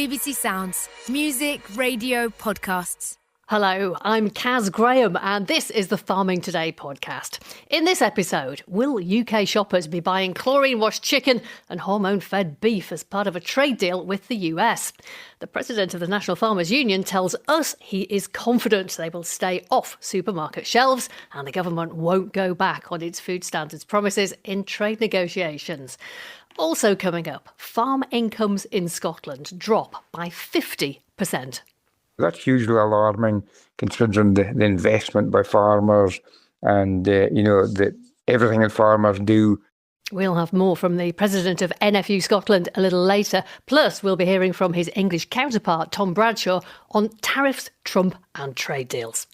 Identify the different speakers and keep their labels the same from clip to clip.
Speaker 1: BBC Sounds. Music, radio, podcasts.
Speaker 2: Hello, I'm Caz Graham and this is the Farming Today podcast. In this episode, will UK shoppers be buying chlorine-washed chicken and hormone-fed beef as part of a trade deal with the US? The President of the National Farmers Union tells us he is confident they will stay off supermarket shelves and the government won't go back on its food standards promises in trade negotiations. Also coming up, farm incomes in Scotland drop by 50%.
Speaker 3: That's hugely alarming, considering the investment by farmers and, that everything that farmers do.
Speaker 2: We'll have more from the President of NFU Scotland a little later. Plus, we'll be hearing from his English counterpart, Tom Bradshaw, on tariffs, Trump and trade deals.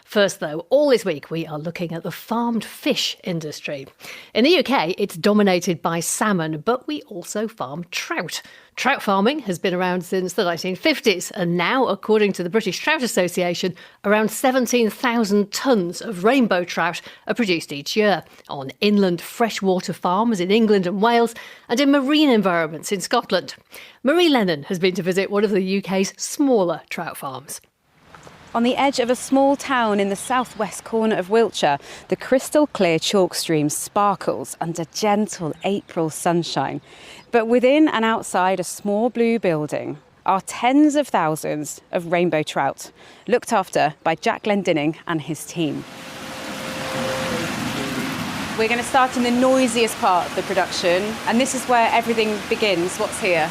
Speaker 2: First, though, all this week we are looking at the farmed fish industry. In the UK, it's dominated by salmon, but we also farm trout. Trout farming has been around since the 1950s, and now, according to the British Trout Association, around 17,000 tonnes of rainbow trout are produced each year on inland freshwater farms in England and Wales and in marine environments in Scotland. Marie Lennon has been to visit one of the UK's smaller trout farms.
Speaker 4: On the edge of a small town in the southwest corner of Wiltshire, the crystal clear chalk stream sparkles under gentle April sunshine. But within and outside a small blue building are tens of thousands of rainbow trout, looked after by Jack Glendinning and his team. We're going to start in the noisiest part of the production, and this is where everything begins. What's here?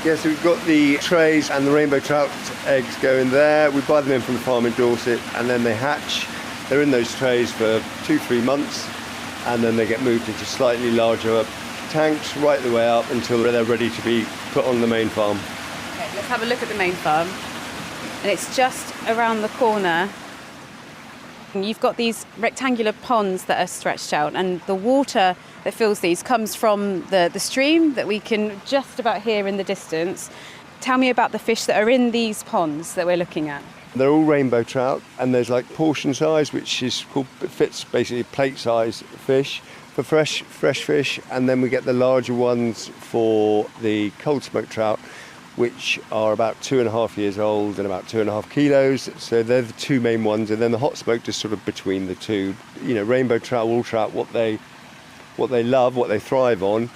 Speaker 5: Yes, we've got the trays and the rainbow trout eggs go in there. We buy them in from the farm in Dorset and then they hatch. They're in those trays for 2-3 months and then they get moved into slightly larger tanks right the way up until they're ready to be put on the main farm.
Speaker 4: Okay, let's have a look at the main farm. And it's just around the corner. You've got these rectangular ponds that are stretched out and the water that fills these comes from the stream that we can just about hear in the distance. Tell me about the fish that are in these ponds that we're looking at.
Speaker 5: They're all rainbow trout and there's like portion size, which is called, fits basically plate size fish for fresh fish, and then we get the larger ones for the cold smoked trout, which are about 2.5 years old and about 2.5 kilos. So they're the two main ones, and then the hot smoked is sort of between the two. You know, rainbow trout, all trout, what they love, what they thrive on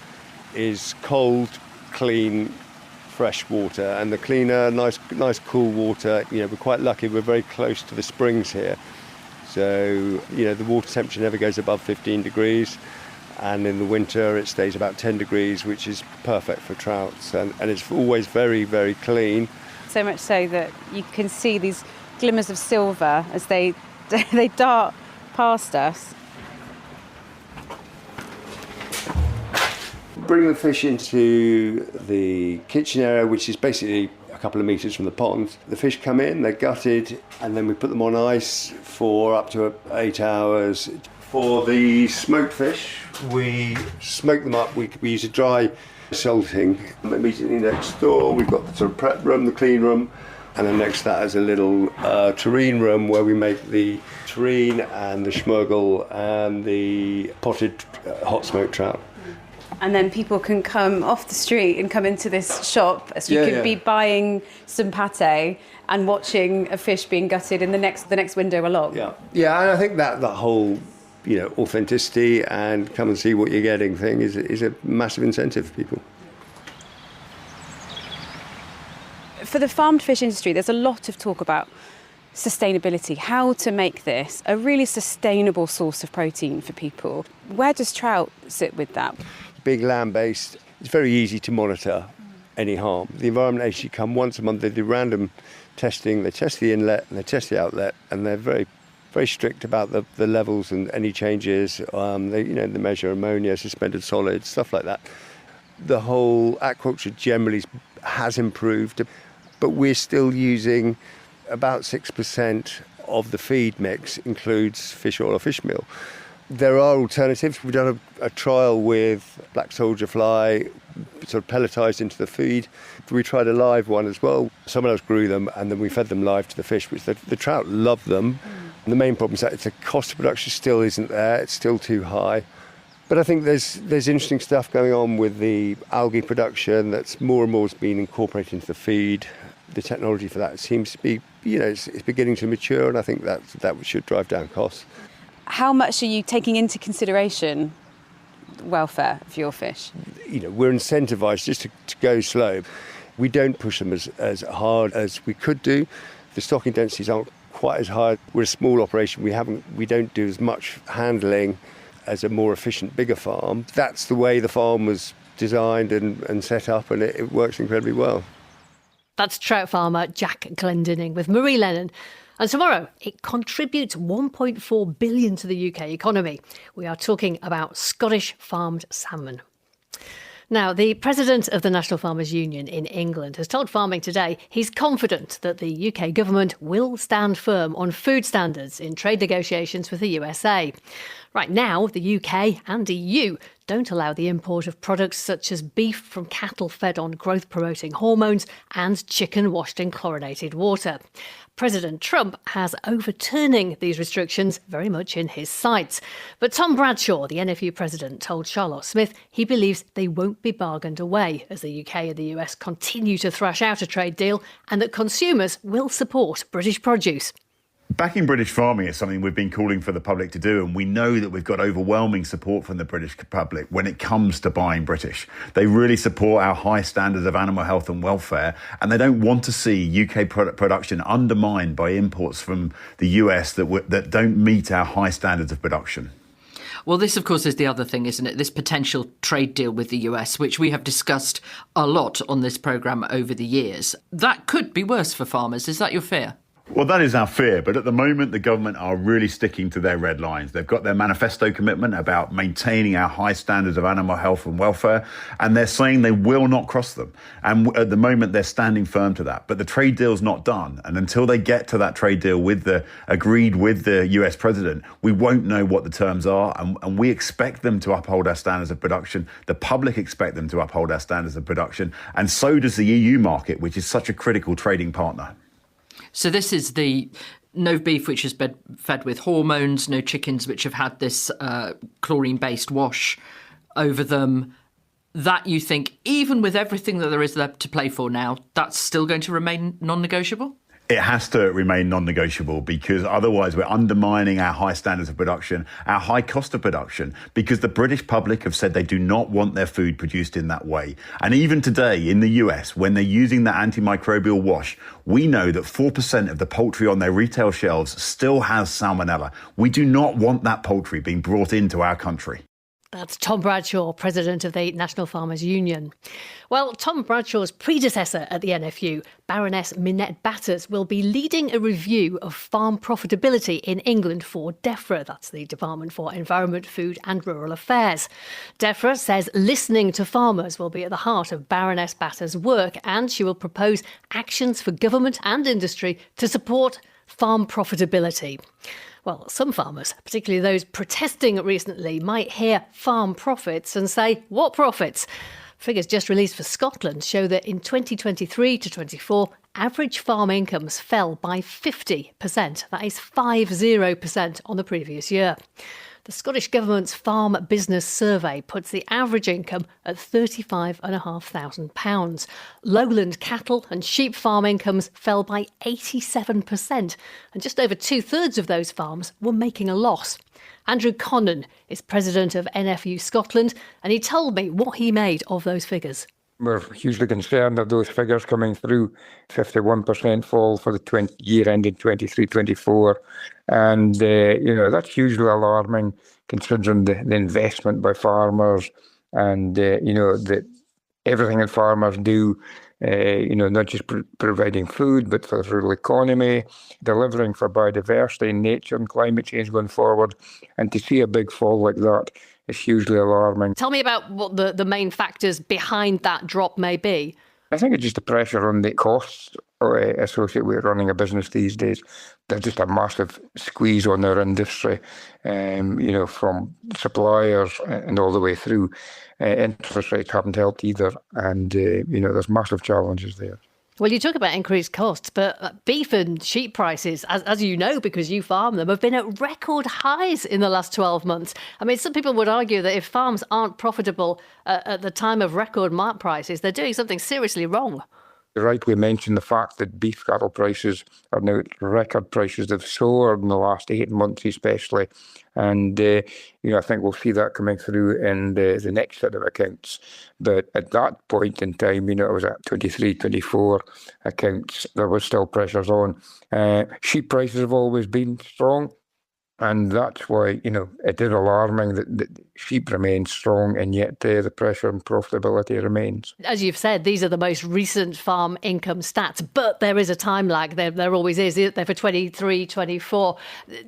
Speaker 5: is cold, clean, fresh water. And the cleaner, nice cool water, we're quite lucky, we're very close to the springs here. So, the water temperature never goes above 15 degrees. And in the winter it stays about 10 degrees, which is perfect for trouts. And it's always very, very clean.
Speaker 4: So much so that you can see these glimmers of silver as they dart past us.
Speaker 5: Bring the fish into the kitchen area, which is basically a couple of metres from the pond. The fish come in, they're gutted, and then we put them on ice for up to 8 hours. For the smoked fish, we smoke them up. We use a dry salting. Immediately next door, we've got the sort of prep room, the clean room, and then next to that is a little terrine room where we make the terrine and the schmurgel and the potted hot smoked trout.
Speaker 4: And then people can come off the street and come into this shop. So you could be buying some pate and watching a fish being gutted in the next window along.
Speaker 5: Yeah, and I think that whole authenticity and come and see what you're getting thing is a massive incentive for people.
Speaker 4: For the farmed fish industry, there's a lot of talk about sustainability, how to make this a really sustainable source of protein for people. Where does trout sit with that?
Speaker 5: Big land-based, it's very easy to monitor any harm. The Environment Agency come once a month, they do random testing, they test the inlet and they test the outlet, and they're very, very strict about the levels and any changes. They measure ammonia, suspended solids, stuff like that. The whole aquaculture generally has improved, but we're still using about 6% of the feed mix includes fish oil or fish meal. There are alternatives. We've done a trial with black soldier fly, sort of pelletized into the feed. We tried a live one as well. Someone else grew them and then we fed them live to the fish, which the trout love them. And the main problem is that the cost of production still isn't there. It's still too high. But I think there's interesting stuff going on with the algae production that's more and more has been incorporated into the feed. The technology for that seems to be, it's beginning to mature, and I think that should drive down costs.
Speaker 4: How much are you taking into consideration the welfare of your fish?
Speaker 5: We're incentivised just to go slow. We don't push them as hard as we could do. The stocking densities aren't quite as high. We're a small operation. We don't do as much handling as a more efficient, bigger farm. That's the way the farm was designed and set up, and it works incredibly well.
Speaker 2: That's trout farmer Jack Glendinning with Marie Lennon. And tomorrow, it contributes 1.4 billion to the UK economy. We are talking about Scottish farmed salmon. Now, the President of the National Farmers Union in England has told Farming Today he's confident that the UK government will stand firm on food standards in trade negotiations with the USA. Right now, the UK and EU don't allow the import of products such as beef from cattle fed on growth-promoting hormones and chicken washed in chlorinated water. President Trump has overturning these restrictions very much in his sights. But Tom Bradshaw, the NFU president, told Charlotte Smith he believes they won't be bargained away as the UK and the US continue to thrash out a trade deal, and that consumers will support British produce.
Speaker 6: Backing British farming is something we've been calling for the public to do, and we know that we've got overwhelming support from the British public when it comes to buying British. They really support our high standards of animal health and welfare, and they don't want to see UK production undermined by imports from the US that don't meet our high standards of production.
Speaker 7: Well, this, of course, is the other thing, isn't it? This potential trade deal with the US, which we have discussed a lot on this programme over the years. That could be worse for farmers. Is that your fear?
Speaker 6: Well, that is our fear. But at the moment, the government are really sticking to their red lines. They've got their manifesto commitment about maintaining our high standards of animal health and welfare, and they're saying they will not cross them. And at the moment, they're standing firm to that. But the trade deal's not done. And until they get to that trade deal agreed with the US president, we won't know what the terms are. And we expect them to uphold our standards of production. The public expect them to uphold our standards of production. And so does the EU market, which is such a critical trading partner.
Speaker 7: So this is the no beef which is fed with hormones, no chickens which have had this chlorine-based wash over them. That you think, even with everything that there is there to play for now, that's still going to remain non-negotiable?
Speaker 6: It has to remain non-negotiable, because otherwise we're undermining our high standards of production, our high cost of production, because the British public have said they do not want their food produced in that way. And even today in the US, when they're using that antimicrobial wash, we know that 4% of the poultry on their retail shelves still has salmonella. We do not want that poultry being brought into our country.
Speaker 2: That's Tom Bradshaw, President of the National Farmers Union. Well, Tom Bradshaw's predecessor at the NFU, Baroness Minette Batters, will be leading a review of farm profitability in England for DEFRA. That's the Department for Environment, Food and Rural Affairs. DEFRA says listening to farmers will be at the heart of Baroness Batters' work, and she will propose actions for government and industry to support farm profitability. Well, some farmers, particularly those protesting recently, might hear farm profits and say, what profits? Figures just released for Scotland show that in 2023 to 24, average farm incomes fell by 50%. That is 50% on the previous year. The Scottish Government's Farm Business Survey puts the average income at £35,500. Lowland cattle and sheep farm incomes fell by 87%, and just over two-thirds of those farms were making a loss. Andrew Connon is president of NFU Scotland, and he told me what he made of those figures.
Speaker 3: We're hugely concerned of those figures coming through. 51% fall for the year ending 23-24. And, that's hugely alarming considering the investment by farmers and, that everything that farmers do, not just providing food, but for the rural economy, delivering for biodiversity and nature and climate change going forward. And to see a big fall like that is hugely alarming.
Speaker 2: Tell me about what the main factors behind that drop may be.
Speaker 3: I think it's just the pressure on the costs associated with running a business these days. There's just a massive squeeze on our industry, from suppliers and all the way through. Interest rates haven't helped either, and there's massive challenges there.
Speaker 2: Well, you talk about increased costs, but beef and sheep prices, as you know, because you farm them, have been at record highs in the last 12 months. I mean, some people would argue that if farms aren't profitable at the time of record mark prices, they're doing something seriously wrong.
Speaker 3: You rightly mentioned the fact that beef cattle prices are now at record prices. They've soared in the last 8 months especially. And, I think we'll see that coming through in the next set of accounts. But at that point in time, it was at 23, 24 accounts, there was still pressures on. Sheep prices have always been strong. And that's why, it is alarming that sheep remain strong and yet the pressure and profitability remains.
Speaker 2: As you've said, these are the most recent farm income stats, but there is a time lag. There always is, isn't there, for 23, 24.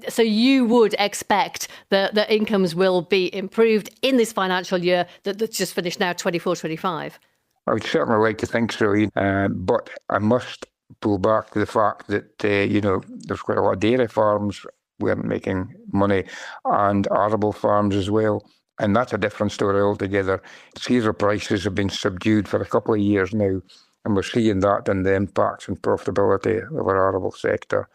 Speaker 2: So you would expect that incomes will be improved in this financial year that's just finished now, 24, 25.
Speaker 3: I would certainly like to think so, but I must pull back to the fact that, there's quite a lot of dairy farms weren't making money, and arable farms as well. And that's a different story altogether. Cereal prices have been subdued for a couple of years now, and we're seeing that in the impacts and profitability of our arable sector.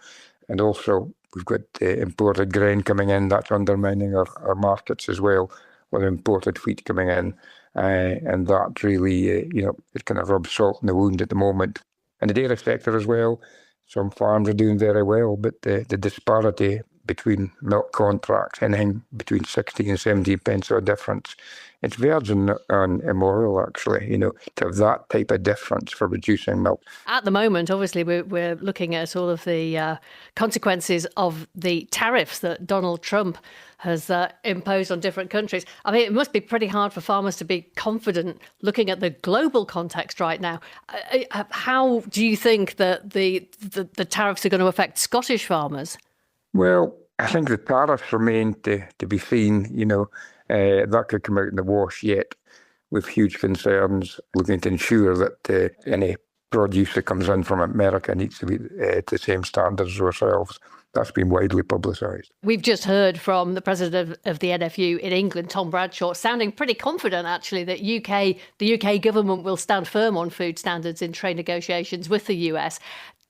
Speaker 3: And also, we've got imported grain coming in, that's undermining our markets as well, with imported wheat coming in. And that really, it kind of rubs salt in the wound at the moment. And the dairy sector as well, some farms are doing very well, but the disparity between milk contracts, anything between 16 and 17 pence or difference, it's verging on immoral, actually, to have that type of difference for reducing milk.
Speaker 2: At the moment, obviously, we're looking at all of the consequences of the tariffs that Donald Trump has imposed on different countries. I mean, it must be pretty hard for farmers to be confident looking at the global context right now. How do you think that the tariffs are going to affect Scottish farmers?
Speaker 3: Well, I think the tariffs remain to be seen. That could come out in the wash yet, with huge concerns looking to ensure that any produce that comes in from America needs to be to the same standards as ourselves. That's been widely publicised.
Speaker 2: We've just heard from the president of the NFU in England, Tom Bradshaw, sounding pretty confident, actually, that the UK government will stand firm on food standards in trade negotiations with the US.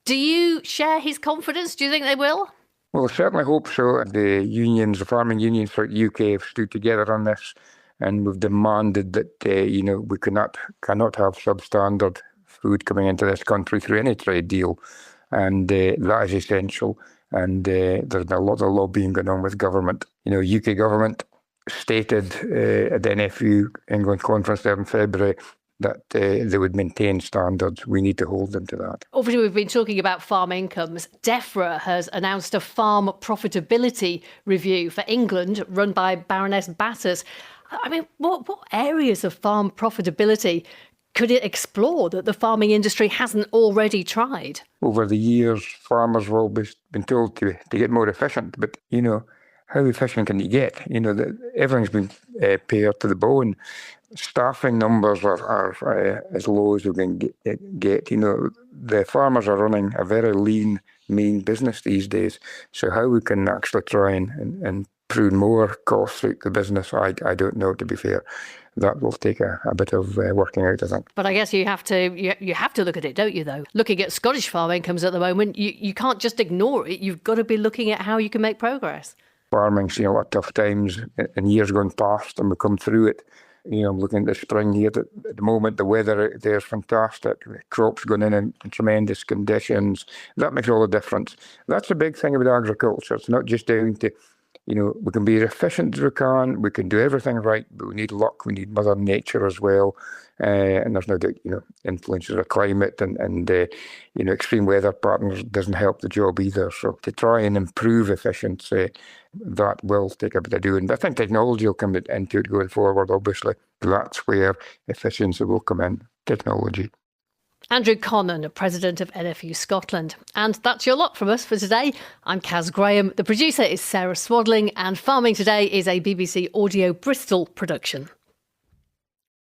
Speaker 2: Do you share his confidence? Do you think they will?
Speaker 3: Well, I certainly hope so. The farming unions for the UK have stood together on this, and we've demanded that, we cannot have substandard food coming into this country through any trade deal. And that is essential. And there's a lot of lobbying going on with government. UK government stated at the NFU England conference there in February that they would maintain standards. We need to hold them to that.
Speaker 2: Obviously, we've been talking about farm incomes. DEFRA has announced a farm profitability review for England run by Baroness Batters. I mean, what areas of farm profitability could it explore that the farming industry hasn't already tried? Over the years, farmers have always been told to get more efficient, but, how efficient can you get? Everything's been pared to the bone. Staffing numbers are as low as we can get. The farmers are running a very lean, mean business these days. So how we can actually try and prune more costs out the business, I don't know, to be fair. That will take a bit of working out, I think. But I guess you have to look at it, don't you, though? Looking at Scottish farm incomes at the moment, you can't just ignore it. You've got to be looking at how you can make progress. Farming's seen a lot of tough times in years gone past, and we've come through it. I'm looking at the spring here. At the moment, the weather out there is fantastic. The crops going in tremendous conditions. That makes all the difference. That's the big thing about agriculture. It's not just down to, we can be as efficient as we can. We can do everything right, but we need luck. We need Mother Nature as well. And there's no doubt, influences of climate and extreme weather patterns doesn't help the job either. So to try and improve efficiency, that will take a bit of doing. But I think technology will come into it going forward, obviously. That's where efficiency will come in, technology. Andrew Connon, President of NFU Scotland. And that's your lot from us for today. I'm Caz Graham. The producer is Sarah Swadling, and Farming Today is a BBC Audio Bristol production.